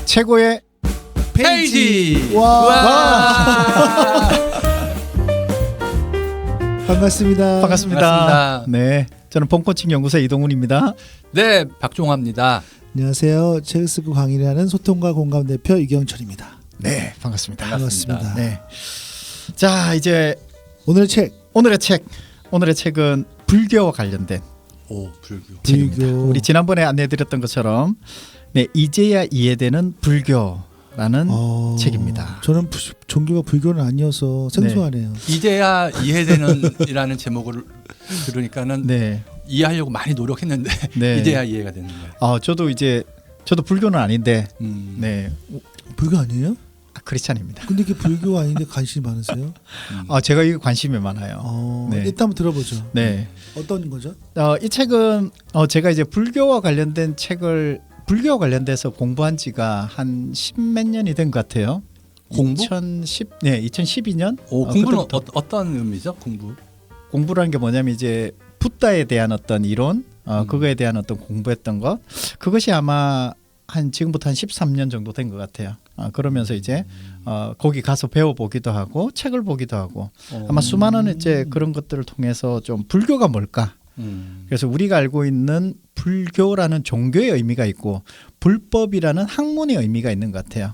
최고의 페이지. 와. 반갑습니다. 반갑습니다. 네, 저는 봄코칭 연구소 이동훈입니다. 네, 박종화입니다. 안녕하세요. 책쓰고 강의를 하는 소통과 공감 대표 이경철입니다. 네, 반갑습니다. 반갑습니다. 네, 자 이제 오늘의 책은 불교와 관련된 책입니다. 우리 지난번에 안내드렸던 것처럼 네, 이제야 이해되는 불교라는 책입니다. 저는 종교가 불교는 아니어서 생소하네요. 이제야 이해되는이라는 제목을 들으니까는 네, 이해하려고 많이 노력했는데 네. 이제야 이해가 되는 거예요. 저도 불교는 아닌데 네, 불교 아니에요? 크리스찬입니다. 근데 이게 불교 아닌데 관심이 많으세요? 제가 이게 관심이 많아요. 네. 일단 한번 들어보죠. 네, 어떤 거죠? 이 책은 제가 이제 불교와 관련된 책을 불교와 관련돼서 공부한 지가 한 10몇 년이 된 것 같아요. 공부? 2012년. 공부는 어떤 의미죠? 공부라는 게 뭐냐면 이제 붓다에 대한 어떤 이론, 그거에 대한 어떤 공부했던 것, 그것이 아마 지금부터 한 13년 정도 된 것 같아요. 그러면서 이제 거기 가서 배워보기도 하고 책을 보기도 하고 아마 수많은 이제 그런 것들을 통해서 좀 불교가 뭘까? 그래서 우리가 알고 있는 불교라는 종교의 의미가 있고 불법이라는 학문의 의미가 있는 것 같아요.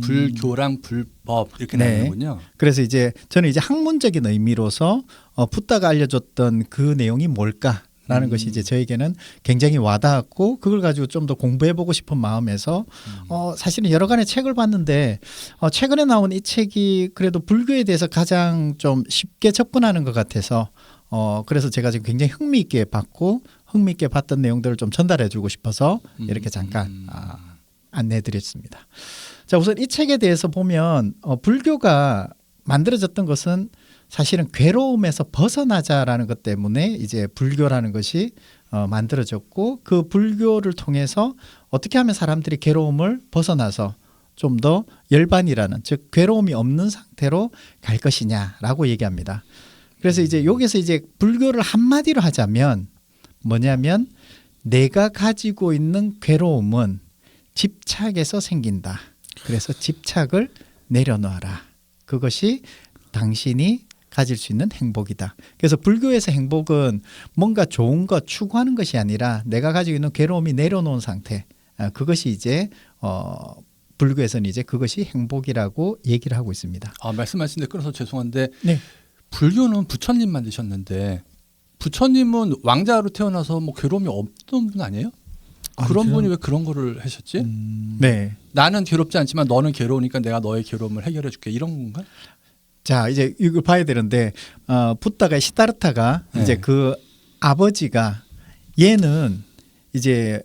불교랑 불법 이렇게 네. 나누는군요. 그래서 이제 저는 이제 학문적인 의미로서 붓다가 알려줬던 그 내용이 뭘까라는 것이 이제 저에게는 굉장히 와닿았고 그걸 가지고 좀 더 공부해보고 싶은 마음에서 사실은 여러 간의 책을 봤는데 최근에 나온 이 책이 그래도 불교에 대해서 가장 좀 쉽게 접근하는 것 같아서 그래서 제가 지금 굉장히 흥미있게 봤던 내용들을 좀 전달해주고 싶어서 이렇게 잠깐 안내해드렸습니다. 자, 우선 이 책에 대해서 보면 불교가 만들어졌던 것은 사실은 괴로움에서 벗어나자라는 것 때문에 이제 불교라는 것이 만들어졌고 그 불교를 통해서 어떻게 하면 사람들이 괴로움을 벗어나서 좀 더 열반이라는 즉 괴로움이 없는 상태로 갈 것이냐라고 얘기합니다. 그래서 이제 여기서 이제 불교를 한마디로 하자면 뭐냐면 내가 가지고 있는 괴로움은 집착에서 생긴다. 그래서 집착을 내려놓아라. 그것이 당신이 가질 수 있는 행복이다. 그래서 불교에서 행복은 뭔가 좋은 것 추구하는 것이 아니라 내가 가지고 있는 괴로움이 내려놓은 상태. 그것이 이제 불교에서는 이제 그것이 행복이라고 얘기를 하고 있습니다. 말씀하신 데 끊어서 죄송한데 네. 불교는 부처님 만드셨는데 부처님은 왕자로 태어나서 뭐 괴로움이 없던 분 아니에요? 그런 분이 왜 그런 거를 하셨지? 네. 나는 괴롭지 않지만 너는 괴로우니까 내가 너의 괴로움을 해결해 줄게 이런 건가? 자, 이제 이걸 봐야 되는데 붓다가 시다르타가 이제 그 아버지가 얘는 이제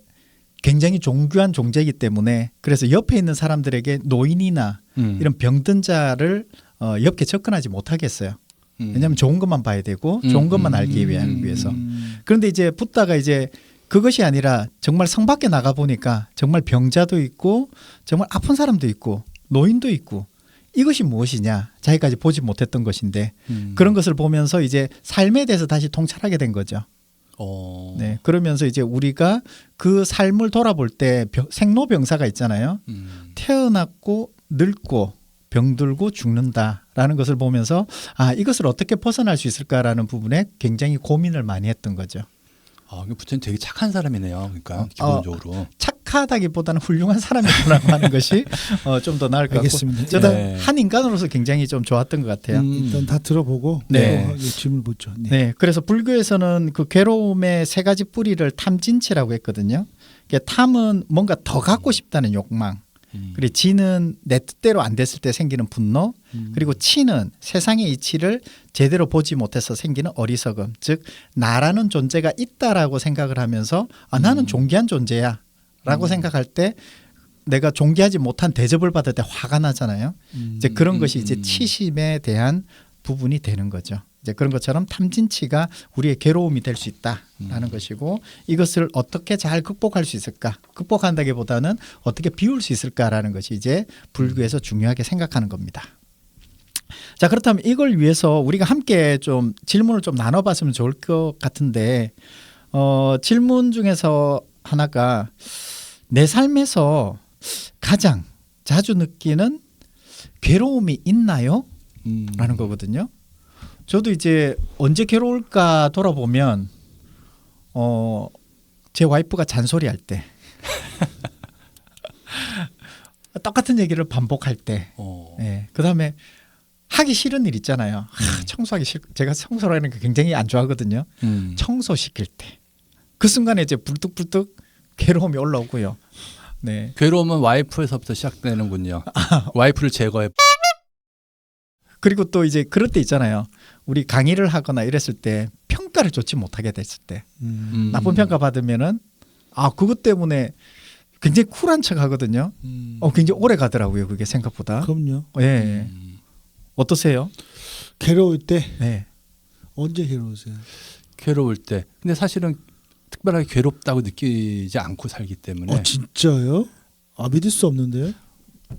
굉장히 존귀한 존재이기 때문에 그래서 옆에 있는 사람들에게 노인이나 이런 병든 자를 옆에 접근하지 못하겠어요. 왜냐하면 좋은 것만 봐야 되고 좋은 것만 알기 위해서. 그런데 이제 붓다가 이제 그것이 아니라 정말 성 밖에 나가 보니까 정말 병자도 있고 정말 아픈 사람도 있고 노인도 있고 이것이 무엇이냐 자기까지 보지 못했던 것인데 그런 것을 보면서 이제 삶에 대해서 다시 통찰하게 된 거죠. 네, 그러면서 이제 우리가 그 삶을 돌아볼 때 생로병사가 있잖아요. 태어났고 늙고 병들고 죽는다라는 것을 보면서 이것을 어떻게 벗어날 수 있을까라는 부분에 굉장히 고민을 많이 했던 거죠. 부처님 되게 착한 사람이네요. 그러니까 기본적으로 착하다기보다는 훌륭한 사람이라고 하는 것이 좀 더 나을 것 알겠습니다. 같고 저는 한 인간으로서 굉장히 좀 좋았던 것 같아요. 일단 다 들어보고 질문 보죠. 네, 그래서 불교에서는 그 괴로움의 세 가지 뿌리를 탐진치라고 했거든요. 탐은 뭔가 더 갖고 싶다는 욕망, 그리고 진은 내 뜻대로 안 됐을 때 생기는 분노, 그리고 치는 세상의 이치를 제대로 보지 못해서 생기는 어리석음, 즉 나라는 존재가 있다라고 생각을 하면서 나는 존귀한 존재야 라고 생각할 때 내가 존귀하지 못한 대접을 받을 때 화가 나잖아요. 이제 그런 것이 이제 치심에 대한 부분이 되는 거죠. 이제 그런 것처럼 탐진치가 우리의 괴로움이 될 수 있다라는 것이고 이것을 어떻게 잘 극복할 수 있을까? 극복한다기보다는 어떻게 비울 수 있을까라는 것이 이제 불교에서 중요하게 생각하는 겁니다. 자, 그렇다면 이걸 위해서 우리가 함께 좀 질문을 좀 나눠봤으면 좋을 것 같은데 질문 중에서 하나가 내 삶에서 가장 자주 느끼는 괴로움이 있나요? 라는 거거든요. 저도 이제 언제 괴로울까 돌아보면 제 와이프가 잔소리할 때 똑같은 얘기를 반복할 때 예, 그다음에 하기 싫은 일 있잖아요. 청소하기 제가 청소를 하는 거 굉장히 안 좋아하거든요. 청소시킬 때 그 순간에 이제 불뚝불뚝 괴로움이 올라오고요. 네. 괴로움은 와이프에서부터 시작되는군요. 와이프를 제거해. 그리고 또 이제 그럴 때 있잖아요. 우리 강의를 하거나 이랬을 때 평가를 좋지 못하게 됐을 때 나쁜 평가 받으면은 그것 때문에 굉장히 쿨한 척 하거든요. 굉장히 오래 가더라고요. 그게 생각보다. 그럼요. 예. 어떠세요? 괴로울 때 네. 언제 괴로우세요? 괴로울 때. 근데 사실은 특별하게 괴롭다고 느끼지 않고 살기 때문에. 진짜요? 믿을 수 없는데요.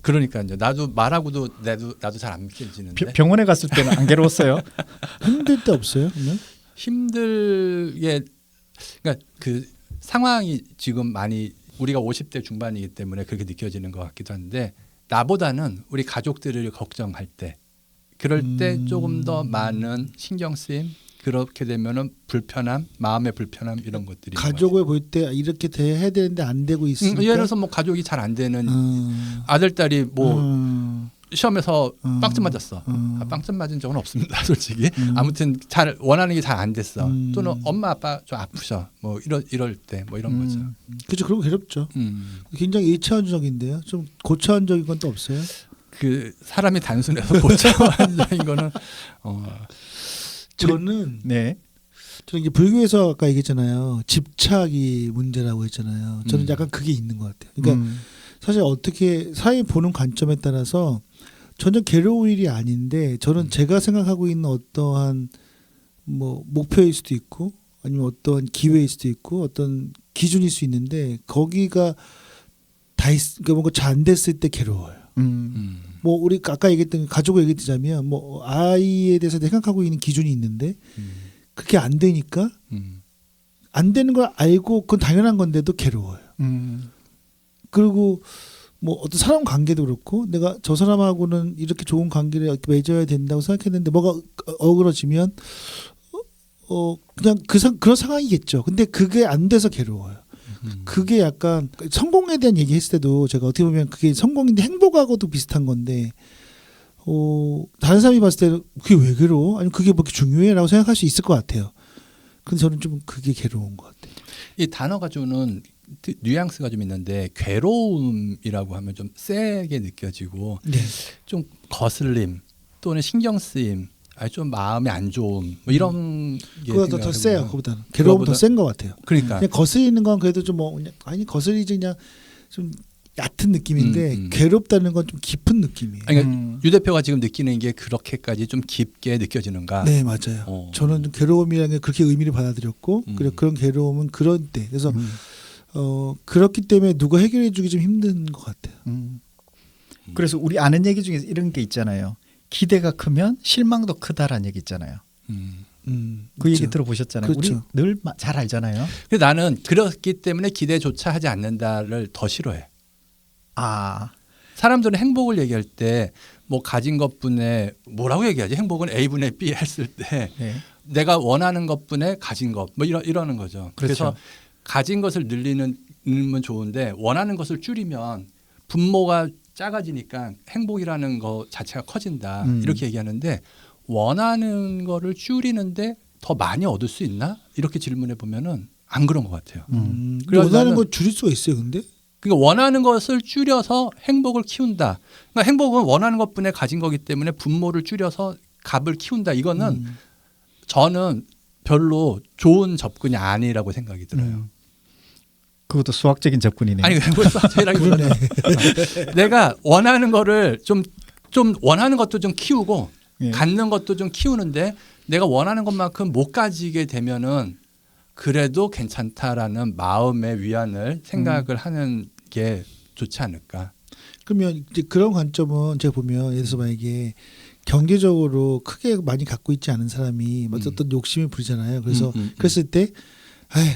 그러니까요. 나도 말하고도 나도 잘 안 믿겨지는데. 병원에 갔을 때는 안 괴로웠어요? 힘들 때 없어요? 그러면? 힘들게 그러니까 그 상황이 지금 많이 우리가 50대 중반이기 때문에 그렇게 느껴지는 것 같기도 한데 나보다는 우리 가족들을 걱정할 때 그럴 때 조금 더 많은 신경 쓰임 그렇게 되면은 불편함, 마음의 불편함 이런 것들이 가족을 볼 때 이렇게 해야 되는데 안 되고 있으니까. 예를 들어서 뭐 가족이 잘 안 되는 아들 딸이 뭐 시험에서 빵점 맞았어. 빵점 맞은 적은 없습니다, 솔직히. 아무튼 잘 원하는 게 잘 안 됐어. 또는 엄마 아빠 좀 아프셔. 뭐 이럴 때 뭐 이런 거죠. 그렇죠. 그런 거 괴롭죠. 굉장히 1차원적인데요. 좀 고차원적인 건 또 없어요? 그 사람이 단순해서 고차원적인 거는 저는 네. 저는 이제 불교에서 아까 얘기했잖아요. 집착이 문제라고 했잖아요. 저는 약간 그게 있는 것 같아요. 그러니까 사실 어떻게 사회 보는 관점에 따라서 전혀 괴로울 일이 아닌데 저는 제가 생각하고 있는 어떠한 뭐 목표일 수도 있고 아니면 어떠한 기회일 수도 있고 어떤 기준일 수 있는데 거기가 그러니까 뭔가 잘 안 됐을 때 괴로워요. 뭐 우리 아까 얘기했던 가족을 얘기하자면 뭐 아이에 대해서 생각하고 있는 기준이 있는데 그게 안 되니까 안 되는 걸 알고 그건 당연한 건데도 괴로워요. 그리고 뭐 어떤 사람 관계도 그렇고 내가 저 사람하고는 이렇게 좋은 관계를 맺어야 된다고 생각했는데 뭐가 어그러지면 그냥 그런 상황이겠죠. 근데 그게 안 돼서 괴로워요. 그게 약간 성공에 대한 얘기했을 때도 제가 어떻게 보면 그게 성공인데 행복하고도 비슷한 건데 다른 사람이 봤을 때는 그게 왜 괴로워? 아니면 그게 뭐 이렇게 중요해?라고 생각할 수 있을 것 같아요. 근데 저는 좀 그게 괴로운 것 같아요. 이 단어가 주는 뉘앙스가 좀 있는데 괴로움이라고 하면 좀 세게 느껴지고 네. 좀 거슬림 또는 신경 쓰임 좀 마음이 안 좋음 뭐 이런 게 그거보다 더 세요. 그거보다는 괴로움은 더 센 것 같아요. 그러니까 그냥 거슬리는 건 그래도 좀 뭐 아니 거슬리지 그냥 좀 얕은 느낌인데 괴롭다는 건 좀 깊은 느낌이에요. 그러니까 유 대표가 지금 느끼는 게 그렇게까지 좀 깊게 느껴지는가? 네, 맞아요. 저는 좀 괴로움이라는 게 그렇게 의미를 받아들였고 그리고 그런 괴로움은 그런 때 그래서 그렇기 때문에 누가 해결해주기 좀 힘든 것 같아요. 그래서 우리 아는 얘기 중에 이런 게 있잖아요. 기대가 크면 실망도 크다라는 얘기 있잖아요. 그 얘기 들어보셨잖아요. 그렇죠. 우리 늘 잘 알잖아요. 근데 나는 그렇기 때문에 기대조차 하지 않는다를 더 싫어해. 사람들은 행복을 얘기할 때 뭐 가진 것분에 뭐라고 얘기하지? 행복은 A분의 B 했을 때 네. 내가 원하는 것분에 가진 것 뭐 이러는 거죠. 그렇죠. 그래서 가진 것을 늘리는 좋은데 원하는 것을 줄이면 분모가 작아지니까 행복이라는 거 자체가 커진다. 이렇게 얘기하는데 원하는 거를 줄이는데 더 많이 얻을 수 있나? 이렇게 질문해 보면은 안 그런 것 같아요. 원하는 거 줄일 수가 있어요, 근데? 그러니까 원하는 것을 줄여서 행복을 키운다. 그러니까 행복은 원하는 것분에 가진 거기 때문에 분모를 줄여서 값을 키운다. 이거는 저는 별로 좋은 접근이 아니라고 생각이 들어요. 그것도 수학적인 접근이네요. 아니 수학적이라기보다는 내가 원하는 거를 좀 원하는 것도 좀 키우고 예. 갖는 것도 좀 키우는데 내가 원하는 것만큼 못 가지게 되면은 그래도 괜찮다라는 마음의 위안을 생각을 하는 게 좋지 않을까. 그러면 이제 그런 관점은 제가 보면 예를 들어서 만약에 경제적으로 크게 많이 갖고 있지 않은 사람이 어떤 욕심을 부리잖아요. 그래서 그랬을 때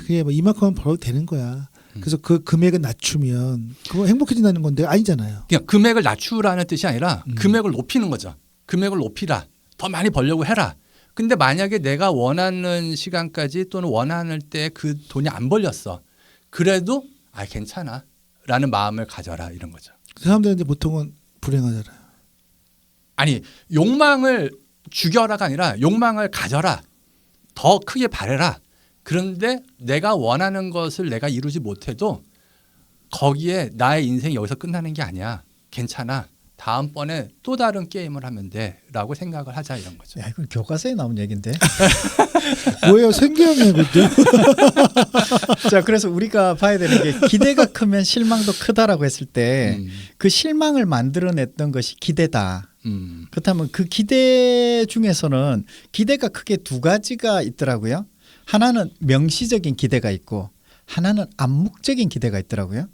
그냥 뭐 이만큼만 벌어도 되는 거야. 그래서 그 금액을 낮추면 그거 행복해진다는 건데 아니잖아요. 그냥 금액을 낮추라는 뜻이 아니라 음. 금액을 높이는 거죠. 금액을 높이라. 더 많이 벌려고 해라. 근데 만약에 내가 원하는 시간까지 또는 원하는 때 그 돈이 안 벌렸어. 그래도 괜찮아. 라는 마음을 가져라 이런 거죠. 사람들한테 보통은 불행하잖아요. 아니 욕망을 죽여라가 아니라 욕망을 가져라. 더 크게 바래라. 그런데 내가 원하는 것을 내가 이루지 못해도 거기에 나의 인생이 여기서 끝나는 게 아니야. 괜찮아. 다음번에 또 다른 게임을 하면 돼라고 생각을 하자 이런 거죠. 야, 이건 교과서에 나온 얘기인데. 뭐예요? 생계형이에요, 그것도. 자, 그래서 우리가 봐야 되는 게 기대가 크면 실망도 크다라고 했을 때 그 실망을 만들어냈던 것이 기대다. 그렇다면 그 기대 중에서는 기대가 크게 두 가지가 있더라고요. 하나는 명시적인 기대가 있고 하나는 암묵적인 기대가 있더라고요.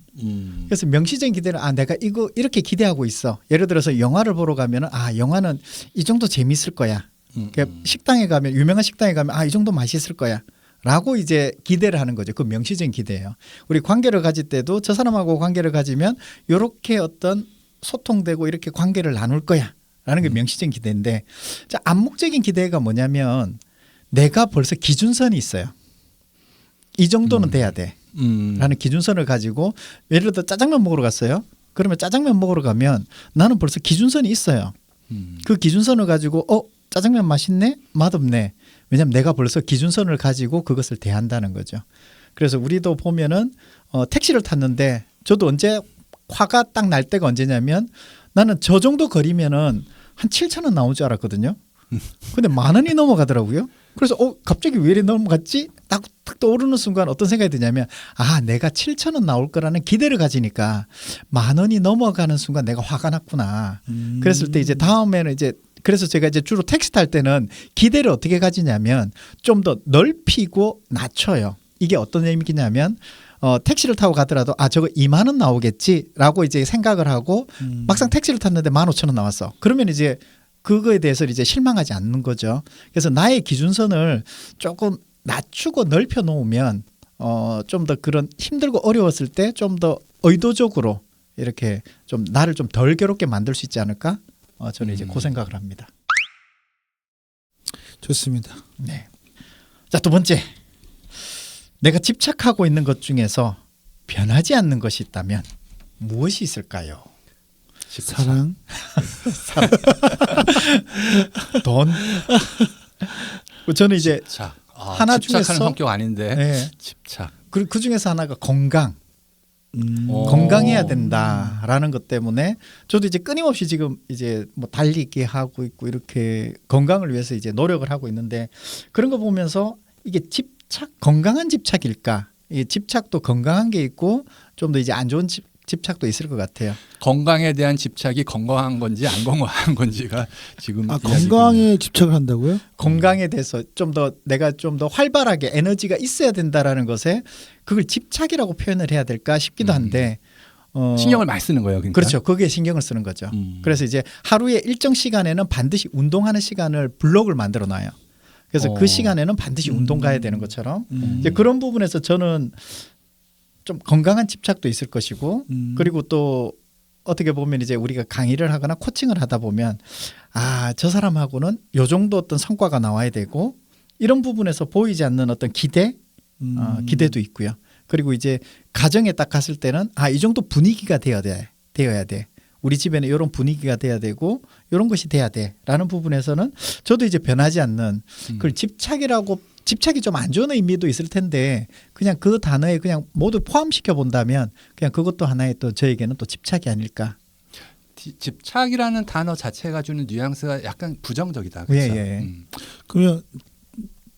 그래서 명시적인 기대는 내가 이거 이렇게 기대하고 있어. 예를 들어서 영화를 보러 가면은 영화는 이 정도 재밌을 거야. 그러니까 식당에 가면 유명한 식당에 가면 이 정도 맛있을 거야. 라고 이제 기대를 하는 거죠. 그 명시적인 기대예요. 우리 관계를 가질 때도 저 사람하고 관계를 가지면 이렇게 어떤 소통되고 이렇게 관계를 나눌 거야. 라는 게 명시적인 기대인데 자, 암묵적인 기대가 뭐냐면 내가 벌써 기준선이 있어요. 이 정도는 돼야 돼. 라는 기준선을 가지고 예를 들어 짜장면 먹으러 갔어요. 그러면 짜장면 먹으러 가면 나는 벌써 기준선이 있어요. 그 기준선을 가지고 짜장면 맛있네? 맛없네. 왜냐하면 내가 벌써 기준선을 가지고 그것을 대한다는 거죠. 그래서 우리도 보면은 택시를 탔는데 저도 언제 화가 딱 날 때가 언제냐면 나는 저 정도 거리면은 한 7,000원 나올 줄 알았거든요. 근데 10,000원이 넘어가더라고요. 그래서 갑자기 왜 이래 넘어갔지? 딱 떠오르는 순간 어떤 생각이 드냐면 내가 7,000원 나올 거라는 기대를 가지니까 10,000원이 넘어가는 순간 내가 화가 났구나. 그랬을 때 이제 다음에는 이제 그래서 제가 이제 주로 택시 탈 때는 기대를 어떻게 가지냐면 좀 더 넓히고 낮춰요. 이게 어떤 의미냐면 택시를 타고 가더라도 저거 2만 원 나오겠지라고 이제 생각을 하고 막상 택시를 탔는데 15,000원 나왔어. 그러면 이제 그거에 대해서 이제 실망하지 않는 거죠. 그래서 나의 기준선을 조금 낮추고 넓혀 놓으면 좀 더 그런 힘들고 어려웠을 때 좀 더 의도적으로 이렇게 좀 나를 좀 덜 괴롭게 만들 수 있지 않을까? 저는 이제 그 생각을 합니다. 좋습니다. 네. 자, 두 번째. 내가 집착하고 있는 것 중에서 변하지 않는 것이 있다면 무엇이 있을까요? 사랑. 돈. 저는 이제 집착. 하나 집착하는 중에서 성격 아닌데 네. 집착. 그 중에서 하나가 건강. 건강해야 된다라는 것 때문에 저도 이제 끊임없이 지금 이제 뭐 달리기 하고 있고 이렇게 건강을 위해서 이제 노력을 하고 있는데 그런 거 보면서 이게 건강한 집착일까? 이 집착도 건강한 게 있고 좀 더 이제 안 좋은 집착도 있을 것 같아요. 건강에 대한 집착이 건강한 건지 안 건강한 건지가 지금 건강에 집착을 한다고요? 건강에 대해서 좀 더 내가 좀 더 활발하게 에너지가 있어야 된다라는 것에 그걸 집착이라고 표현을 해야 될까 싶기도 한데 신경을 많이 쓰는 거예요. 그러니까. 그렇죠. 거기에 신경을 쓰는 거죠. 그래서 이제 하루에 일정 시간에는 반드시 운동하는 시간을 블록을 만들어 놔요. 그래서 그 시간에는 반드시 운동 가야 되는 것처럼 이제 그런 부분에서 저는 좀 건강한 집착도 있을 것이고 그리고 또 어떻게 보면 이제 우리가 강의를 하거나 코칭을 하다 보면 저 사람하고는 요 정도 어떤 성과가 나와야 되고 이런 부분에서 보이지 않는 어떤 기대도 있고요. 그리고 이제 가정에 딱 갔을 때는 이 정도 분위기가 되어야 돼. 우리 집에는 이런 분위기가 돼야 되고 이런 것이 돼야 돼라는 부분에서는 저도 이제 변하지 않는 그걸 집착이 좀 안 좋은 의미도 있을 텐데 그냥 그 단어에 그냥 모두 포함시켜 본다면 그냥 그것도 하나의 또 저에게는 또 집착이 아닐까. 집착이라는 단어 자체가 주는 뉘앙스가 약간 부정적이다. 그렇죠? 예. 그러면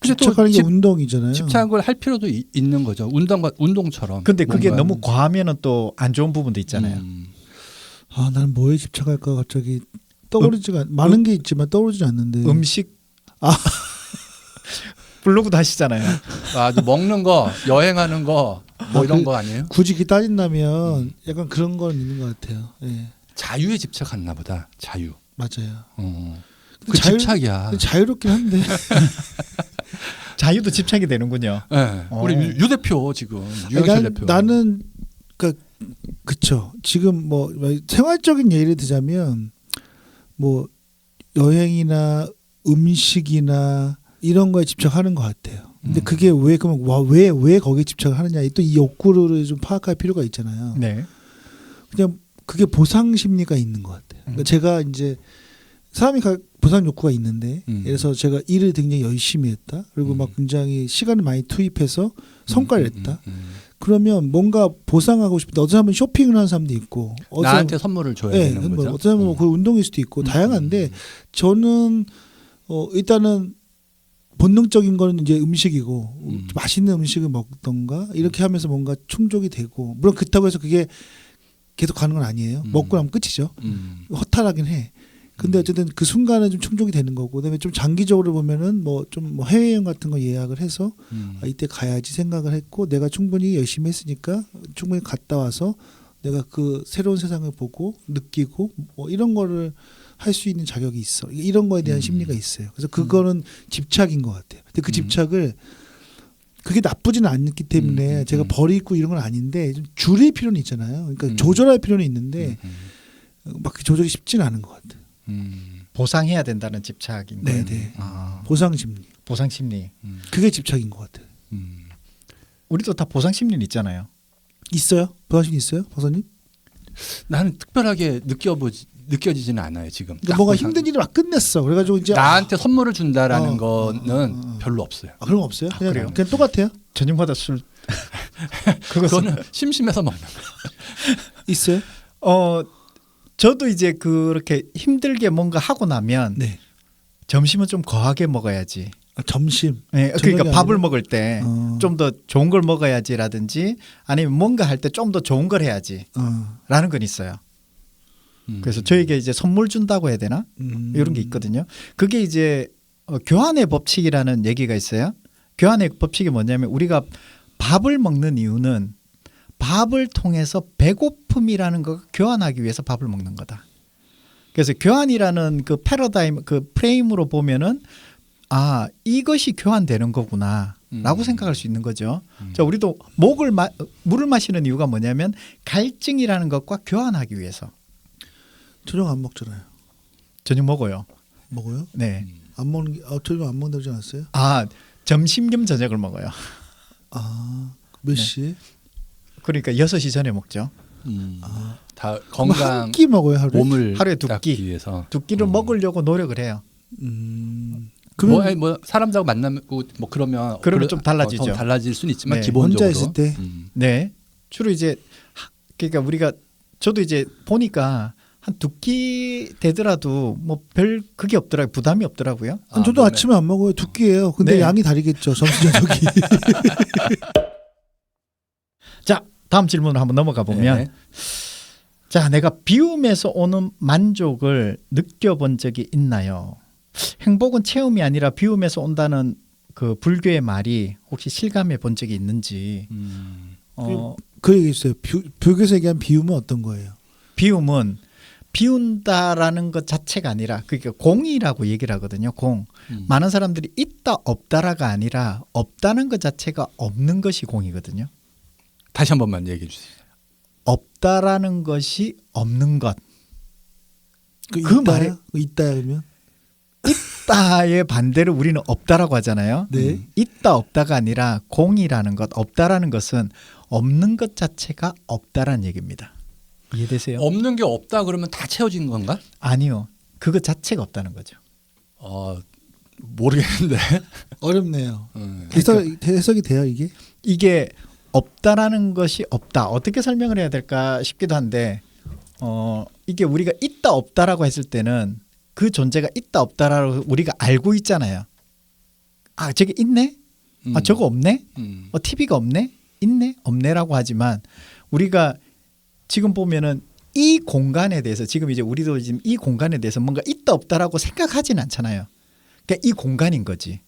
집착하는 게 운동이잖아요. 집착을 할 필요도 있는 거죠. 운동처럼. 근데 그게 너무 과하면은 또 안 좋은 부분도 있잖아요. 나는 뭐에 집착할까 갑자기 떠오르지가 많은 게 있지만 떠오르지 않는데. 음식. 블로그도 하시잖아요. 먹는 거, 여행하는 거, 뭐 이런 거 아니에요? 굳이 이렇게 따진다면 약간 그런 건 있는 것 같아요. 예. 자유에 집착했나 보다. 자유. 맞아요. 그 집착이야. 자유롭긴 한데. 자유도 집착이 되는군요. 네. 우리 유 대표 지금 유영철 대표. 나는 그쵸. 지금 뭐 생활적인 예를 들자면 뭐 여행이나 음식이나 이런 거에 집착하는 것 같아요. 근데 그게 왜 그러면 왜 거기에 집착을 하느냐? 또 이 욕구를 좀 파악할 필요가 있잖아요. 네. 그냥 그게 보상 심리가 있는 것 같아요. 그러니까 제가 이제 사람이 보상 욕구가 있는데, 예를 들어서 제가 일을 굉장히 열심히 했다. 그리고 막 굉장히 시간을 많이 투입해서 성과를 냈다. 그러면 뭔가 보상하고 싶은데 어떤 사람은 쇼핑을 하는 사람도 있고, 나한테 선물을 줘야 되는 거죠. 어떤 사람은 그 운동일 수도 있고 다양한데 저는 일단은 본능적인 거는 이제 음식이고 맛있는 음식을 먹던가 이렇게 하면서 뭔가 충족이 되고, 물론 그렇다고 해서 그게 계속 가는 건 아니에요. 먹고 나면 끝이죠. 허탈하긴 해. 근데 어쨌든 그 순간은 좀 충족이 되는 거고, 그다음에 좀 장기적으로 보면은 뭐 해외여행 같은 거 예약을 해서 이때 가야지 생각을 했고, 내가 충분히 열심히 했으니까 충분히 갔다 와서 내가 그 새로운 세상을 보고 느끼고 뭐 이런 거를 할 수 있는 자격이 있어. 이런 거에 대한 심리가 있어요. 그래서 그거는 집착인 것 같아요. 근데 그 집착을 그게 나쁘지는 않기 때문에 제가 버리고 이런 건 아닌데 좀 줄일 필요는 있잖아요. 그러니까 조절할 필요는 있는데 막 그 조절이 쉽지는 않은 것 같아요. 보상해야 된다는 집착인 거예요. 네네. 아, 보상 심리. 보상 심리. 그게 집착인 것 같아요. 우리도 다 보상 심리는 있잖아요. 있어요? 보상 심리 있어요, 박사님? 나는 특별하게 느껴지지는 않아요 지금. 그러니까 뭔가 힘든 일을 막 끝냈어. 그래가지고 이제 나한테 선물을 준다라는 거는 별로 없어요. 그런 거 없어요? 그래요? 그냥 똑같아요? 저녁마다 술. 그거는 심심해서 먹는 거. 있어요? 저도 이제 그렇게 힘들게 뭔가 하고 나면 네. 점심은 좀 거하게 먹어야지. 점심. 네, 그러니까 저녁이 밥을 아니라? 먹을 때 좀 더 좋은 걸 먹어야지라든지 아니면 뭔가 할 때 좀 더 좋은 걸 해야지라는 건 있어요. 그래서 저에게 이제 선물 준다고 해야 되나? 이런 게 있거든요. 그게 이제 교환의 법칙이라는 얘기가 있어요. 교환의 법칙이 뭐냐면 우리가 밥을 먹는 이유는 밥을 통해서 배고픔이라는 걸 교환하기 위해서 밥을 먹는 거다. 그래서 교환이라는 그 패러다임, 그 프레임으로 보면은 아, 이것이 교환되는 거구나라고 생각할 수 있는 거죠. 자, 우리도 물을 마시는 이유가 뭐냐면 갈증이라는 것과 교환하기 위해서. 저녁 안 먹잖아요. 저녁 먹어요. 먹어요? 네. 안 먹는 저녁 안 먹는다고 하지 않았어요? 아, 점심 겸 저녁을 먹어요. 몇 시에? 그러니까 6시 전에 먹죠. 다 한 건강 끼 먹어요, 하루에? 몸을 하루에 두 닦기 끼. 위해서. 두 끼를 먹으려고 노력을 해요. 그러면 뭐 사람들하고 만나고 뭐 그러면 좀 달라지죠. 좀 달라질 수는 있지만 네. 기본적으로 혼자 있을 때? 네. 주로 이제 그러니까 저도 이제 보니까 한 2끼 되더라도 뭐 별 그게 없더라고요. 부담이 없더라고요. 저도 몸에. 아침에 안 먹어요. 2끼예요. 근데 네. 양이 다르겠죠. 점심 저녁이. 자, 다음 질문으로 한번 넘어가 보면 네. 자, 내가 비움에서 오는 만족을 느껴본 적이 있나요? 행복은 체험이 아니라 비움에서 온다는 그 불교의 말이 혹시 실감해 본 적이 있는지. 그 얘기 있어요. 불교에서 얘기한 비움은 어떤 거예요? 비움은 비운다라는 것 자체가 아니라 그러니까 공이라고 얘기를 하거든요. 공. 많은 사람들이 있다 없다라가 아니라 없다는 것 자체가 없는 것이 공이거든요. 다시 한 번만 얘기해 주세요. 없다라는 것이 없는 것. 그 말에 있다야 그러면? 있다의 반대를 우리는 없다라고 하잖아요. 네. 있다 없다가 아니라 공이라는 것, 없다라는 것은 없는 것 자체가 없다라는 얘기입니다. 이해되세요? 없는 게 없다 그러면 다 채워진 건가? 아니요. 그것 자체가 없다는 거죠. 모르겠는데. 어렵네요. 그러니까 해석이 돼요 이게? 이게 없다라는 것이 없다. 어떻게 설명을 해야 될까 싶기도 한데 이게 우리가 있다 없다라고 했을 때는 그 존재가 있다 없다라고 우리가 알고 있잖아요. 아, 저게 있네? 아, 저거 없네? TV가 없네? 있네? 없네라고 하지만 우리가 지금 보면은 이 공간에 대해서 지금 이제 우리도 지금 이 공간에 대해서 뭔가 있다 없다라고 생각하진 않잖아요. 그러니까 이 공간인 거지.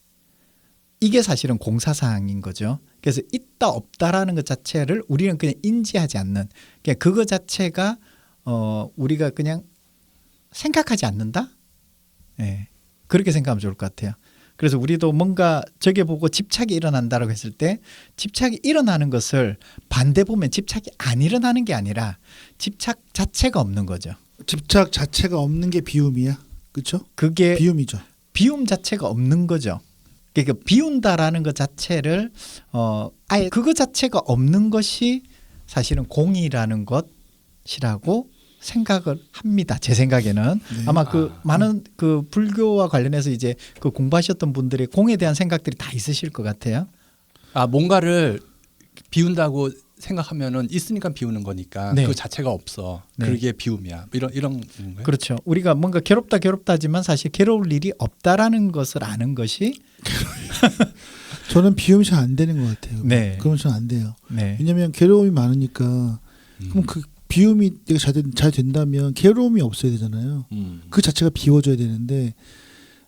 이게 사실은 공사사항인 거죠. 그래서 있다 없다라는 것 자체를 우리는 그냥 인지하지 않는, 그러니까 그거 자체가 우리가 그냥 생각하지 않는다. 예, 그렇게 생각하면 좋을 것 같아요. 그래서 우리도 뭔가 저게 보고 집착이 일어난다라고 했을 때 집착이 일어나는 것을 반대 보면 집착이 안 일어나는 게 아니라 집착 자체가 없는 거죠. 집착 자체가 없는 게 비움이야. 그렇죠? 그게 비움이죠. 비움 자체가 없는 거죠. 그러니까 비운다라는 것 자체를 아예 그거 자체가 없는 것이 사실은 공이라는 것이라고 생각을 합니다. 제 생각에는 아마 그 많은 그 불교와 관련해서 이제 그 공부하셨던 분들의 공에 대한 생각들이 다 있으실 것 같아요. 아 뭔가를 비운다고 생각하면은 있으니까 비우는 거니까 네. 그 자체가 없어. 네. 그게 비움이야. 이런 건가요? 그렇죠. 우리가 뭔가 괴롭다 하지만 사실 괴로울 일이 없다라는 것을 아는 것이 저는 비움이 잘 안 되는 것 같아요. 네. 그러면 저는 안 돼요. 네. 왜냐하면 괴로움이 많으니까 그럼 그 비움이 내가 잘 된다면 괴로움이 없어야 되잖아요. 그 자체가 비워져야 되는데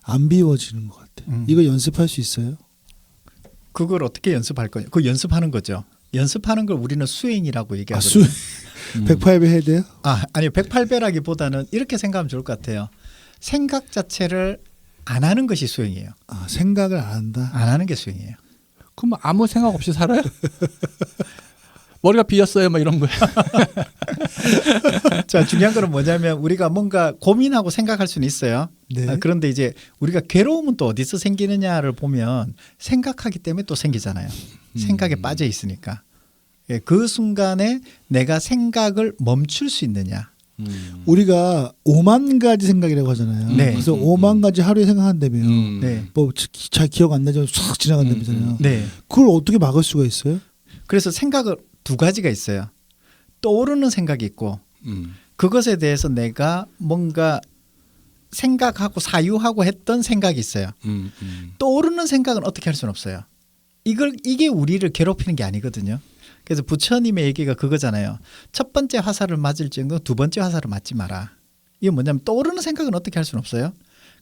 안 비워지는 것 같아요. 이거 연습할 수 있어요? 그걸 어떻게 연습할 거냐? 그 연습하는 거죠. 연습하는 걸 우리는 수행이라고 아, 얘기하거든요. 108배 해야 돼요? 아니요. 108배라기보다는 이렇게 생각하면 좋을 것 같아요. 생각 자체를 안 하는 것이 수행이에요. 아, 생각을 안 한다. 안 하는 게 수행이에요. 그럼 아무 생각 없이 살아요? 머리가 비었어요, 뭐 이런 거야. 자, 중요한 거는 뭐냐면 우리가 뭔가 고민하고 생각할 수는 있어요. 네. 그런데 이제 우리가 괴로움은 또 어디서 생기느냐를 보면 생각하기 때문에 또 생기잖아요. 생각에 빠져 있으니까. 예, 그 순간에 내가 생각을 멈출 수 있느냐. 우리가 5만 가지 생각이라고 하잖아요. 네. 그래서 5만 가지 하루에 생각한다면 네. 뭐 잘 기억 안 나지만 싹 지나간다면서요. 네. 그걸 어떻게 막을 수가 있어요? 그래서 생각을 두 가지가 있어요. 떠오르는 생각이 있고 그것에 대해서 내가 뭔가 생각하고 사유하고 했던 생각이 있어요. 떠오르는 생각은 어떻게 할 수는 없어요. 이게 우리를 괴롭히는 게 아니거든요. 그래서 부처님의 얘기가 그거잖아요. 첫 번째 화살을 맞을 정도 두 번째 화살을 맞지 마라. 이게 뭐냐면 떠오르는 생각은 어떻게 할 수는 없어요.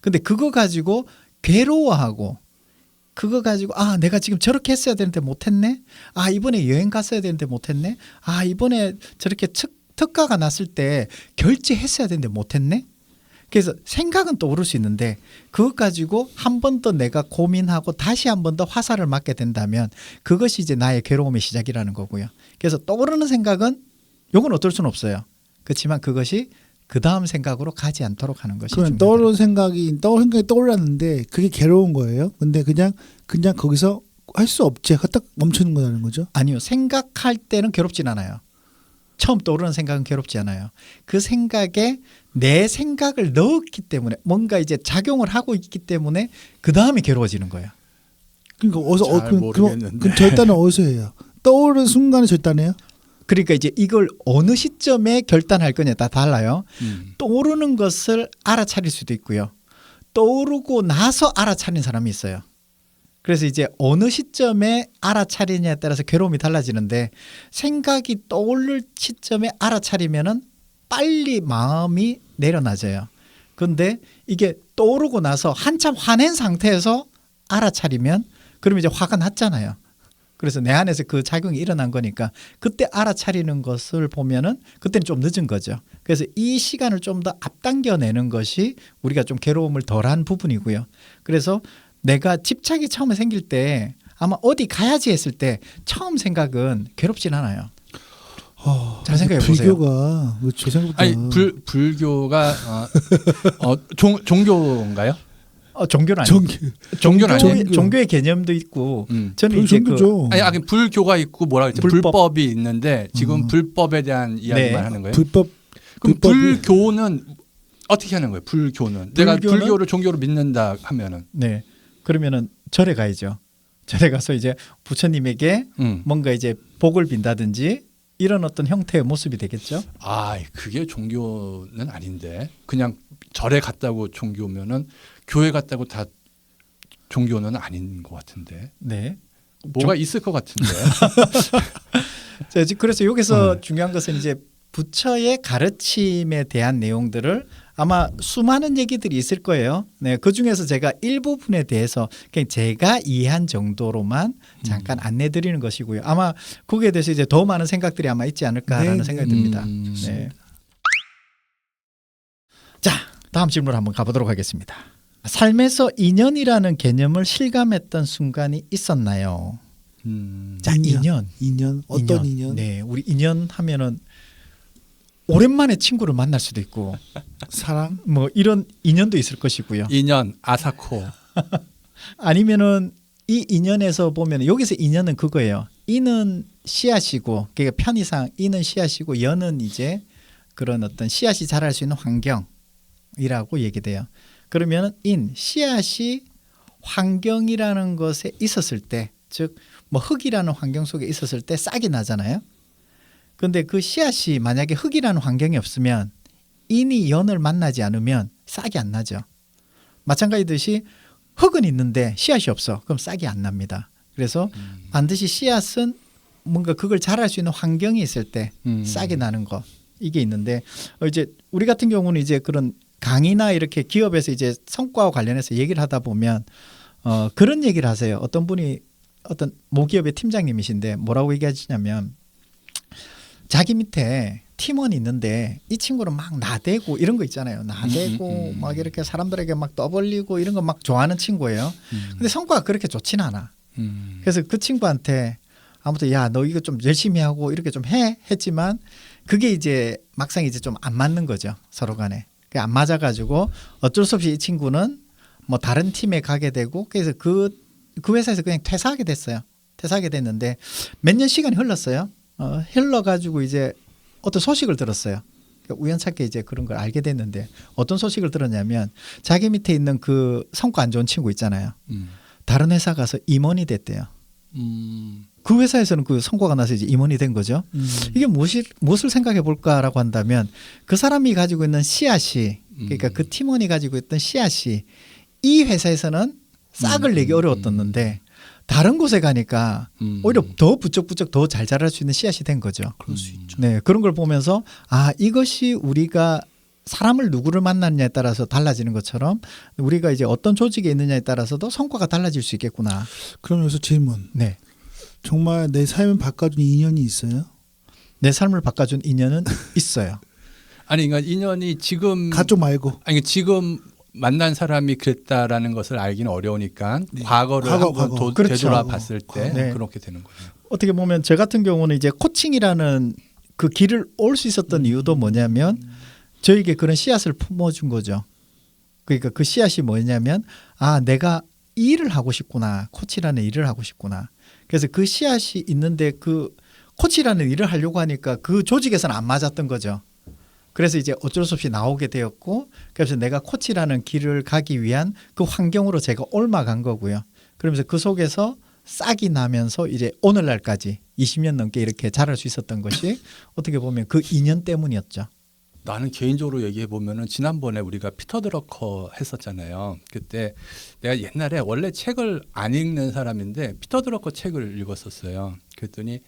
근데 그거 가지고 괴로워하고 그거 가지고 아 내가 지금 저렇게 했어야 되는데 못했네. 아 이번에 여행 갔어야 되는데 못했네. 아 이번에 저렇게 특가가 났을 때 결제했어야 되는데 못했네. 그래서 생각은 떠오를 수 있는데 그것 가지고 한 번 더 내가 고민하고 다시 한 번 더 화살을 맞게 된다면 그것이 이제 나의 괴로움의 시작이라는 거고요. 그래서 떠오르는 생각은 요건 어쩔 수는 없어요. 그렇지만 그것이 그 다음 생각으로 가지 않도록 하는 것이 그러면 중요하다. 떠오르는 생각이 떠올랐는데 그게 괴로운 거예요. 근데 그냥 거기서 할 수 없지 하고 딱 멈추는 거라는 거죠. 아니요. 생각할 때는 괴롭진 않아요. 처음 떠오르는 생각은 괴롭지 않아요. 그 생각에 내 생각을 넣었기 때문에 뭔가 이제 작용을 하고 있기 때문에 그 다음에 괴로워지는 거예요. 그러니까 잘 모르겠는데. 그럼 절단은 어디서 해요? 떠오르는 순간에 절단해요? 그러니까 이제 이걸 어느 시점에 결단할 거냐에 따라 달라요. 떠오르는 것을 알아차릴 수도 있고요. 떠오르고 나서 알아차린 사람이 있어요. 그래서 이제 어느 시점에 알아차리냐에 따라서 괴로움이 달라지는데 생각이 떠오를 시점에 알아차리면은 빨리 마음이 내려놔져요. 그런데 이게 떠오르고 나서 한참 화낸 상태에서 알아차리면 그러면 이제 화가 났잖아요. 그래서 내 안에서 그 작용이 일어난 거니까 그때 알아차리는 것을 보면은 그때는 좀 늦은 거죠. 그래서 이 시간을 좀 더 앞당겨내는 것이 우리가 좀 괴로움을 덜한 부분이고요. 그래서 내가 집착이 처음에 생길 때 아마 어디 가야지 했을 때 처음 생각은 괴롭진 않아요. 잘 생각해 보세요. 불교가 저 생각보다 아니 불교가 종교인가요? 종교는 아니고 종교는 아니에요. 종교의 개념도 있고 저는 이제 종교죠. 아니 불교가 있고 뭐라 그랬지? 불법이 있는데 지금 불법에 대한 이야기만 네. 하는 거예요. 불법 그럼 불교는 어떻게 하는 거예요? 불교는 내가 불교를 종교로 믿는다 하면은 네. 그러면은 절에 가야죠. 절에 가서 이제 부처님에게 뭔가 이제 복을 빈다든지 이런 어떤 형태의 모습이 되겠죠. 아, 그게 종교는 아닌데 그냥 절에 갔다고 종교면은 교회 갔다고 다 종교는 아닌 것 같은데. 네. 뭐가 있을 것 같은데. 자, 그래서 여기서 중요한 것은 이제 부처의 가르침에 대한 내용들을 아마 수많은 얘기들이 있을 거예요. 네, 그 중에서 제가 일부분에 대해서 그냥 제가 이해한 정도로만 잠깐 안내드리는 것이고요. 아마 거기에 대해서 이제 더 많은 생각들이 아마 있지 않을까라는 생각이 듭니다. 네. 자, 다음 질문 한번 가보도록 하겠습니다. 삶에서 인연이라는 개념을 실감했던 순간이 있었나요? 자, 인연 어떤 인연? 네, 우리 인연 하면은 오랜만에 친구를 만날 수도 있고 사랑? 뭐 이런 인연도 있을 것이고요. 인연, 아사코. 아니면은 이 인연에서 보면 여기서 인연은 그거예요. 이는 씨앗이고 그러니까 편의상 이는 씨앗이고 연은 이제 그런 어떤 씨앗이 자랄 수 있는 환경이라고 얘기돼요. 그러면 씨앗이 환경이라는 것에 있었을 때, 즉 뭐 흙이라는 환경 속에 있었을 때 싹이 나잖아요. 그런데 그 씨앗이 만약에 흙이라는 환경이 없으면 인이 연을 만나지 않으면 싹이 안 나죠. 마찬가지듯이 흙은 있는데 씨앗이 없어. 그럼 싹이 안 납니다. 그래서 반드시 씨앗은 뭔가 그걸 자랄 수 있는 환경이 있을 때 싹이 나는 거 이게 있는데 이제 우리 같은 경우는 이제 그런 강의나 이렇게 기업에서 이제 성과와 관련해서 얘기를 하다 보면 그런 얘기를 하세요. 어떤 분이 어떤 모기업의 팀장님이신데 뭐라고 얘기하시냐면 자기 밑에 팀원이 있는데 이 친구는 막 나대고 이런 거 있잖아요. 나대고 막 이렇게 사람들에게 막 떠벌리고 이런 거 막 좋아하는 친구예요. 근데 성과가 그렇게 좋지는 않아. 그래서 그 친구한테 아무튼 야, 너 이거 좀 열심히 하고 이렇게 좀 해 했지만 그게 이제 막상 이제 좀 안 맞는 거죠. 서로 간에. 그게 안 맞아가지고 어쩔 수 없이 이 친구는 뭐 다른 팀에 가게 되고 그래서 그 회사에서 그냥 퇴사하게 됐어요. 퇴사하게 됐는데 몇 년 시간이 흘렀어요. 흘러가지고 이제 어떤 소식을 들었어요. 그러니까 우연찮게 이제 그런 걸 알게 됐는데 어떤 소식을 들었냐면 자기 밑에 있는 그 성과 안 좋은 친구 있잖아요. 다른 회사 가서 임원이 됐대요. 그 회사에서는 그 성과가 나서 이제 임원이 된 거죠. 이게 무엇을 생각해 볼까라고 한다면 그 사람이 가지고 있는 씨앗이 그러니까 그 팀원이 가지고 있던 씨앗이 이 회사에서는 싹을 내기 어려웠었는데 다른 곳에 가니까 오히려 더 부쩍부쩍 더 잘 자랄 수 있는 씨앗이 된 거죠. 그럴 수 있죠. 네, 그런 걸 보면서 아, 이것이 우리가 사람을 누구를 만났냐에 따라서 달라지는 것처럼 우리가 이제 어떤 조직에 있느냐에 따라서도 성과가 달라질 수 있겠구나. 그럼 여기서 질문. 네. 정말 내 삶을 바꿔준 인연이 있어요? 내 삶을 바꿔준 인연은 있어요. 아니 그러니까 인연이 지금 가족 말고. 아니 지금 만난 사람이 그랬다라는 것을 알기는 어려우니까 과거를 한번 그렇죠. 되돌아 봤을 때 네. 그렇게 되는 거예요. 어떻게 보면 저 같은 경우는 이제 코칭이라는 그 길을 올 수 있었던 이유도 뭐냐면 저에게 그런 씨앗을 품어준 거죠. 그러니까 그 씨앗이 뭐냐면 아, 내가 이 일을 하고 싶구나. 코치라는 일을 하고 싶구나. 그래서 그 씨앗이 있는데 그 코치라는 일을 하려고 하니까 그 조직에서는 안 맞았던 거죠. 그래서 이제 어쩔 수 없이 나오게 되었고 그래서 내가 코치라는 길을 가기 위한 그 환경으로 제가 옮아간 거고요. 그러면서 그 속에서 싹이 나면서 이제 오늘날까지 20년 넘게 이렇게 자랄 수 있었던 것이 어떻게 보면 그 인연 때문이었죠. 나는 개인적으로 얘기해 보면은 지난번에 우리가 피터 드러커 했었잖아요. 그때 내가 옛날에 원래 책을 안 읽는 사람인데 피터 드러커 책을 읽었었어요. 그랬더니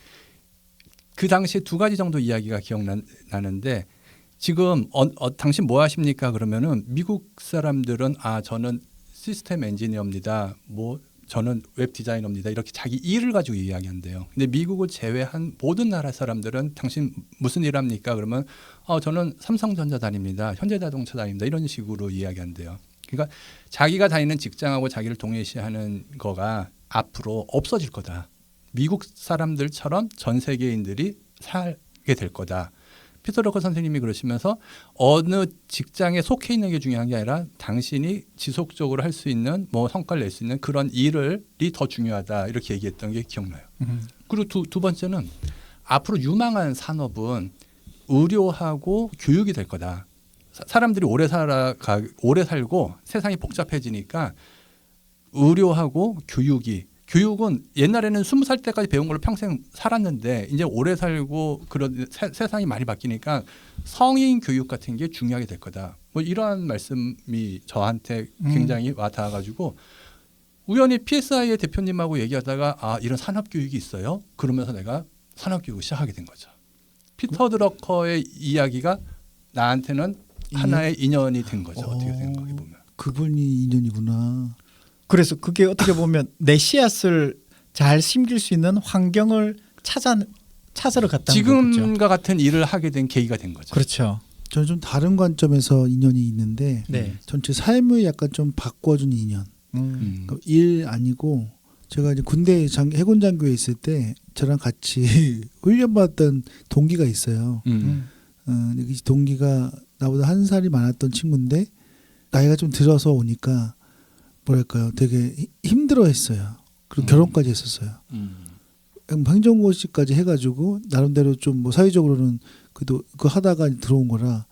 그 당시에 두 가지 정도 이야기가 기억나는데 지금 당신 뭐 하십니까? 그러면은 미국 사람들은 아 저는 시스템 엔지니어입니다. 뭐 저는 웹 디자이너입니다. 이렇게 자기 일을 가지고 이야기한대요. 근데 미국을 제외한 모든 나라 사람들은 당신 무슨 일 합니까? 그러면 저는 삼성전자 다닙니다. 현대자동차 다닙니다. 이런 식으로 이야기한대요. 그러니까 자기가 다니는 직장하고 자기를 동일시하는 거가 앞으로 없어질 거다. 미국 사람들처럼 전 세계인들이 살게 될 거다. 피터 드러커 선생님이 그러시면서 어느 직장에 속해 있는 게 중요한 게 아니라 당신이 지속적으로 할 수 있는 뭐 성과를 낼 수 있는 그런 일이 더 중요하다 이렇게 얘기했던 게 기억나요. 그리고 두 번째는 앞으로 유망한 산업은 의료하고 교육이 될 거다. 사람들이 오래 살고 세상이 복잡해지니까 의료하고 교육은 옛날에는 20살 때까지 배운 걸로 평생 살았는데 이제 오래 살고 그런 세상이 많이 바뀌니까 성인 교육 같은 게 중요하게 될 거다. 뭐 이러한 말씀이 저한테 굉장히 와닿아가지고 우연히 PSI의 대표님하고 얘기하다가 아 이런 산업교육이 있어요? 그러면서 내가 산업교육을 시작하게 된 거죠. 피터 드러커의 이야기가 나한테는 하나의 인연이 된 거죠. 어떻게 생각해 보면. 그분이 인연이구나. 그래서 그게 어떻게 보면 내 씨앗을 잘 심길 수 있는 환경을 찾으러 갔다는 거죠. 지금과 같은 일을 하게 된 계기가 된 거죠. 그렇죠. 저는 좀 다른 관점에서 인연이 있는데 네. 전체 삶을 약간 좀 바꿔준 인연. 그러니까 일 아니고 제가 이제 군대 해군 장교에 있을 때 저랑 같이 훈련받았던 동기가 있어요. 이 동기가 나보다 한 살이 많았던 친구인데 나이가 좀 들어서 오니까 뭐랄까요, 되게 힘들어했어요. 그리고 결혼까지 했었어요. 행정고시까지 해가지고 나름대로 좀 뭐 사회적으로는 그래도 그 하다가 들어온 거라.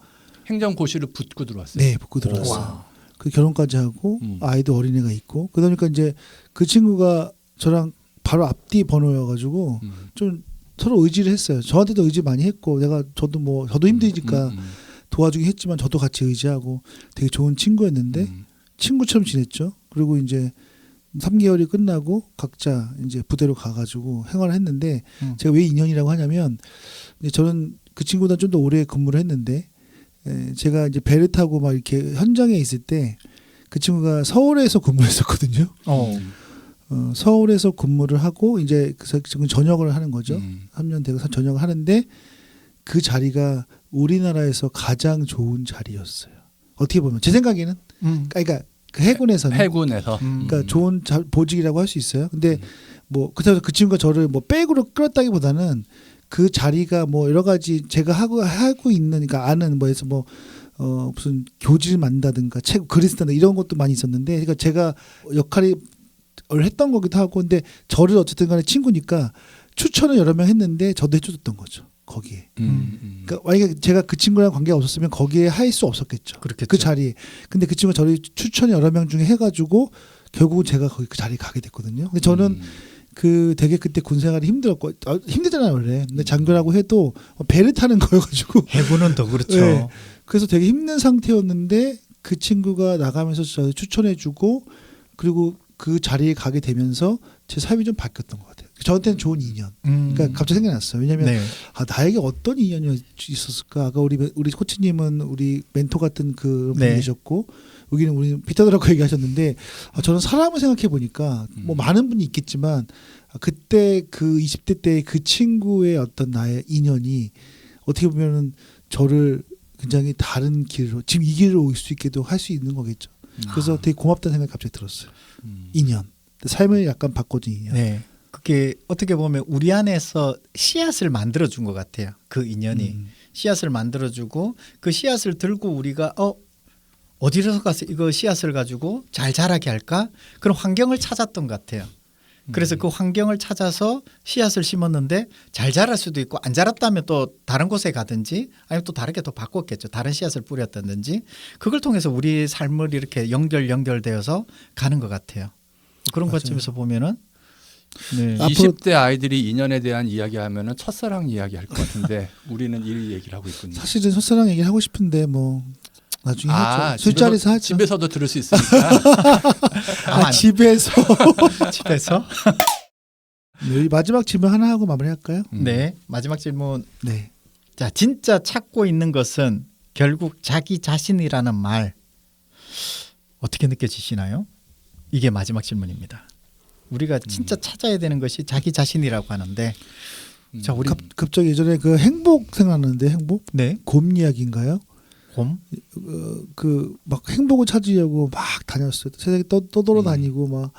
행정고시를 붙고 들어왔어요. 네, 붙고 들어왔어요. 와. 그 결혼까지 하고 아이도 어린애가 있고 그러니까 이제 그 친구가 저랑 바로 앞뒤 번호여가지고 좀 서로 의지를 했어요. 저한테도 의지 많이 했고 저도 힘드니까 도와주긴 했지만 저도 같이 의지하고 되게 좋은 친구였는데 친구처럼 지냈죠. 그리고 이제 3개월이 끝나고 각자 이제 부대로 가가지고 생활을 했는데 제가 왜 인연이라고 하냐면 이제 저는 그 친구보다 좀 더 오래 근무를 했는데 제가 이제 배를 타고 막 이렇게 현장에 있을 때 그 친구가 서울에서 근무했었거든요. 서울에서 근무를 하고 이제 지금 전역을 하는 거죠. 3년 돼서 전역을 하는데 그 자리가 우리나라에서 가장 좋은 자리였어요. 어떻게 보면 제 생각에는 그러니까 그 해군에서는 그러니까 좋은 보직이라고 할 수 있어요. 근데 뭐 그래서 그 친구가 저를 뭐 백으로 끌었다기보다는 그 자리가 뭐 여러 가지 제가 하고 있는 그러니까 아는 뭐에서 뭐 무슨 교지를 만든다든가 책 글을 쓴다든가 이런 것도 많이 있었는데 그러니까 제가 역할이 했던 거기도 하고 근데 저를 어쨌든 간에 친구니까 추천을 여러 명 했는데 저도 해줬던 거죠. 거기에. 그러니까 만약에 제가 그 친구랑 관계가 없었으면 거기에 할 수 없었겠죠. 그렇겠죠. 그 자리에. 근데 그 친구가 저를 추천 여러 명 중에 해가지고 결국은 제가 거기 그 자리에 가게 됐거든요. 근데 저는 되게 그때 군 생활이 힘들었고 힘들잖아요 원래. 근데 장교라고 해도 배를 타는 거여가지고 해군은 더 그렇죠. 네. 그래서 되게 힘든 상태였는데 그 친구가 나가면서 저를 추천해주고 그리고 그 자리에 가게 되면서 제 삶이 좀 바뀌었던 것 같아요. 저한테는 좋은 인연. 그러니까 갑자기 생각났어요. 왜냐하면 네. 나에게 어떤 인연이 있었을까? 아까 우리 코치님은 우리 멘토 같은 그 분이 네. 계셨고 여기는 우리 피터드라고 얘기하셨는데 저는 사람을 생각해 보니까 뭐 많은 분이 있겠지만 그때 그 20대 때 그 친구의 어떤 나의 인연이 어떻게 보면은 저를 굉장히 다른 길로 지금 이 길로 올 수 있게도 할 수 있는 거겠죠. 그래서 되게 고맙다는 생각이 갑자기 들었어요. 인연. 삶을 약간 바꿔준 인연. 네. 그게 어떻게 보면 우리 안에서 씨앗을 만들어준 것 같아요. 그 인연이 씨앗을 만들어주고 그 씨앗을 들고 우리가 어디로 가서 이거 씨앗을 가지고 잘 자라게 할까? 그런 환경을 찾았던 것 같아요. 그래서 그 환경을 찾아서 씨앗을 심었는데 잘 자랄 수도 있고 안 자랐다면 또 다른 곳에 가든지 아니면 또 다르게 또 바꿨겠죠. 다른 씨앗을 뿌렸다든지 그걸 통해서 우리 삶을 이렇게 연결되어서 가는 것 같아요. 그런 맞아요. 관점에서 보면은 네. 20대 아이들이 인연에 대한 이야기하면은 첫사랑 이야기할 것 같은데 우리는 일 얘기를 하고 있군요. 사실은 첫사랑 얘기를 하고 싶은데 뭐 나중에 하죠. 술자리에서 하죠. 집에서도 들을 수 있으니까. 집에서. 집에서 네, 마지막 질문 하나 하고 마무리할까요? 네. 마지막 질문. 네. 자, 진짜 찾고 있는 것은 결국 자기 자신이라는 말 어떻게 느껴지시나요? 이게 마지막 질문입니다. 우리가 진짜 찾아야 되는 것이 자기 자신이라고 하는데 자, 우리 갑자기 예전에 그 행복 생각나는데 행복? 네. 곰 이야기인가요? 곰? 그 막 행복을 찾으려고 막 다녔어요. 세상에 떠돌아다니고 막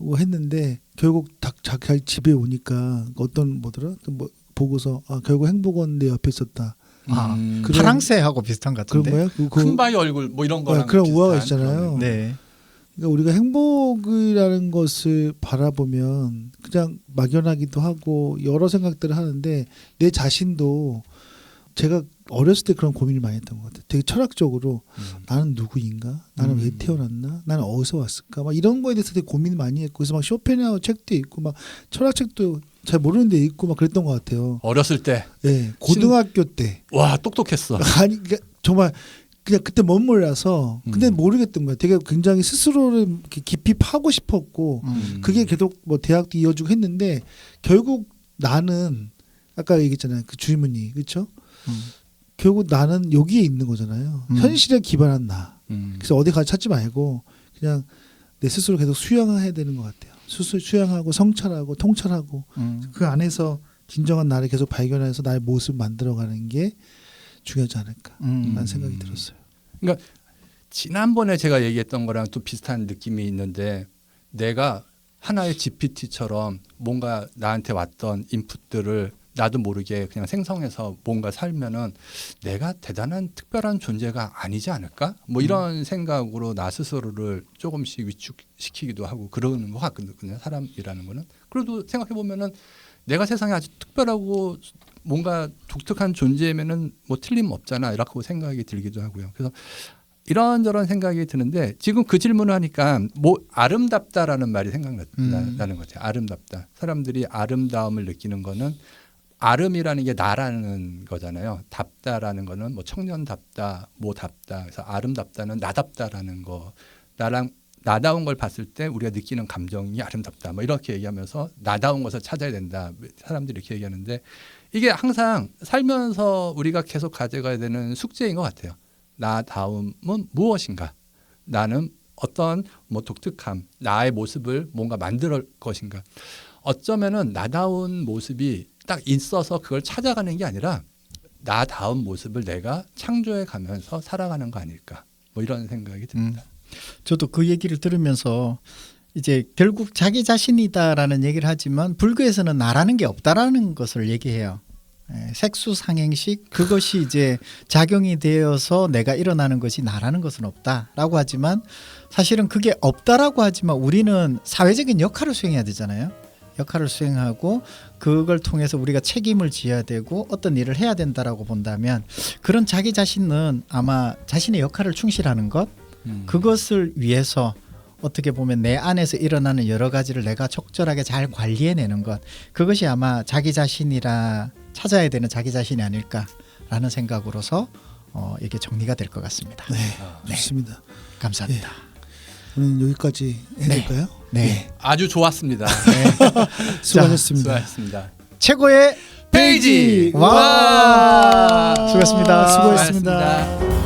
뭐 했는데 결국 자기 집에 오니까 어떤 뭐더라? 뭐 보고서 결국 행복은 내 옆에 있었다. 그런- 파랑새하고 비슷한 것 그런 같은데. 거야? 큰바위 얼굴 뭐 이런 거랑 그런 비슷한 우화가 있잖아요. 그런- 네. 그러니까 우리가 행복이라는 것을 바라보면 그냥 막연하기도 하고 여러 생각들을 하는데 내 자신도 제가 어렸을 때 그런 고민을 많이 했던 것 같아요. 되게 철학적으로 나는 누구인가? 나는 왜 태어났나? 나는 어디서 왔을까? 막 이런 거에 대해서 되게 고민 많이 했고 그래서 막 쇼펜하우어 책도 읽고 막 철학책도 잘 모르는데 읽고 막 그랬던 것 같아요. 어렸을 때. 네, 고등학교 때. 와 똑똑했어. 아니 그러니까 정말 그냥 그때 못 몰라서 근데 모르겠던 거야. 되게 굉장히 스스로를 이렇게 깊이 파고 싶었고 그게 계속 뭐 대학도 이어지고 했는데 결국 나는 아까 얘기했잖아요. 그 질문이 그렇죠? 결국 나는 여기에 있는 거잖아요. 현실에 기반한 나. 그래서 어디 가서 찾지 말고 그냥 내 스스로 계속 수양해야 되는 것 같아요. 스스로 수양하고 성찰하고 통찰하고 그 안에서 진정한 나를 계속 발견해서 나의 모습을 만들어가는 게 중요하지 않을까라는 생각이 들었어요. 그러니까 지난번에 제가 얘기했던 거랑 또 비슷한 느낌이 있는데 내가 하나의 GPT처럼 뭔가 나한테 왔던 인풋들을 나도 모르게 그냥 생성해서 뭔가 살면은 내가 대단한 특별한 존재가 아니지 않을까? 뭐 이런 생각으로 나 스스로를 조금씩 위축시키기도 하고 그러는 것 같거든요. 사람이라는 거는. 그래도 생각해 보면은 내가 세상에 아주 특별하고 뭔가 독특한 존재면은 뭐 틀림없잖아. 이라고 생각이 들기도 하고요. 그래서 이런저런 생각이 드는데 지금 그 질문을 하니까 뭐 아름답다라는 말이 생각나는 거죠. 아름답다. 사람들이 아름다움을 느끼는 거는 아름이라는 게 나라는 거잖아요. 답다라는 거는 뭐 청년답다, 뭐답다. 그래서 아름답다는 나답다라는 거. 나랑 나다운 걸 봤을 때 우리가 느끼는 감정이 아름답다. 뭐 이렇게 얘기하면서 나다운 것을 찾아야 된다. 사람들이 이렇게 얘기하는데 이게 항상 살면서 우리가 계속 가져가야 되는 숙제인 것 같아요. 나다움은 무엇인가? 나는 어떤 뭐 독특함, 나의 모습을 뭔가 만들 것인가? 어쩌면은 나다운 모습이 딱 있어서 그걸 찾아가는 게 아니라 나다운 모습을 내가 창조해 가면서 살아가는 거 아닐까? 뭐 이런 생각이 듭니다. 저도 그 얘기를 들으면서 이제 결국 자기 자신이다라는 얘기를 하지만 불교에서는 나라는 게 없다라는 것을 얘기해요. 색수상행식 그것이 이제 작용이 되어서 내가 일어나는 것이 나라는 것은 없다라고 하지만 사실은 그게 없다라고 하지만 우리는 사회적인 역할을 수행해야 되잖아요. 역할을 수행하고 그걸 통해서 우리가 책임을 져야 되고 어떤 일을 해야 된다라고 본다면 그런 자기 자신은 아마 자신의 역할을 충실하는 것 그것을 위해서 어떻게 보면 내 안에서 일어나는 여러 가지를 내가 적절하게 잘 관리해내는 것 그것이 아마 자기 자신이라 찾아야 되는 자기 자신이 아닐까라는 생각으로서 이게 정리가 될 것 같습니다. 네, 좋습니다. 감사합니다. 오늘 여기까지 해볼까요? 네. 아주 좋았습니다. 수고하셨습니다. 수고하셨습니다. 최고의 페이지! 와! 수고하셨습니다. 수고했습니다.